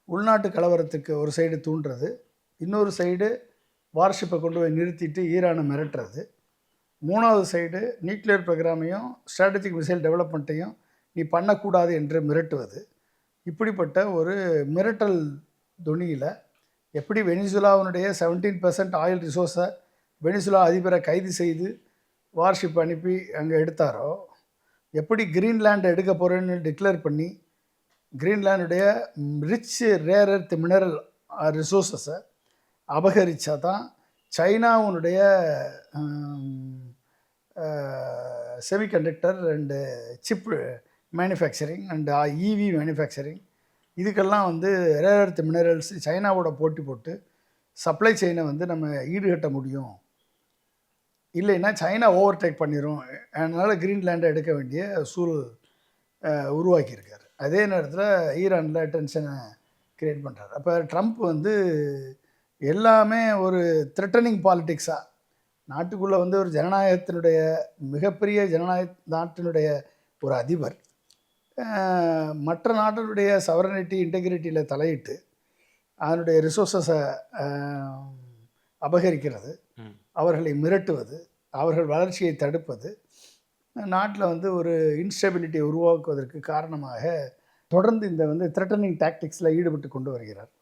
உள்நாட்டு கலவரத்துக்கு ஒரு சைடு தூண்டுறது, இன்னொரு சைடு வார்ஷிப்பை கொண்டு போய் நிறுத்திட்டு ஈரானை மிரட்டுறது, மூணாவது சைடு நியூக்ளியர் ப்ரோக்ராமையும் ஸ்ட்ராட்டஜிக் மிசைல் டெவலப்மெண்ட்டையும் நீ பண்ணக்கூடாது என்று மிரட்டுவது. இப்படிப்பட்ட ஒரு மிரட்டல் துணியில் எப்படி வெனிசுலாவினுடைய 17% ஆயில் ரிசோர்ஸை வெனிசுலா அதிபரை கைது செய்து வார்ஷிப் அனுப்பி அங்கே எடுத்தாரோ, எப்படி கிரீன்லேண்டை எடுக்க போகிறேன்னு டிக்ளேர் பண்ணி கிரீன்லேண்டுடைய ரிச் ரேர் எர்த் மினரல் ரிசோர்ஸஸை அபகரித்தா தான் சைனாவுடைய semiconductor and chip manufacturing and EV manufacturing இதுக்கெல்லாம் வந்து ரேர் எர்த் மினரல்ஸ் சைனாவோட போட்டி போட்டு சப்ளை செயினை வந்து நம்ம ஈடுகட்ட முடியும். இல்லைன்னா சைனா ஓவர்டேக் பண்ணிடும். அதனால் கிரீன்லேண்டை எடுக்க வேண்டிய சூழல் உருவாக்கியிருக்காரு. அதே நேரத்தில் ஈரானில் டென்ஷனை க்ரியேட் பண்ணுறாரு. அப்போ ட்ரம்ப் வந்து எல்லாமே ஒரு த்ரெட்டனிங் பாலிட்டிக்ஸாக நாட்டுக்குள்ளே வந்து ஒரு ஜனநாயகத்தினுடைய மிகப்பெரிய நாட்டினுடைய ஒரு அதிபர் மற்ற நாட்டினுடைய சவரனிட்டி இன்டெகிரிட்டியில் தலையிட்டு அதனுடைய ரிசோர்ஸஸை அபகரிக்கிறது, அவர்களை மிரட்டுவது, அவர்கள் வளர்ச்சியை தடுப்பது நாட்டில் வந்து ஒரு இன்ஸ்டெபிலிட்டியை உருவாக்குவதற்கு காரணமாக தொடர்ந்து இந்த வந்து த்ரெட்டனிங் டாக்டிக்ஸில் ஈடுபட்டு கொண்டு வருகிறார்.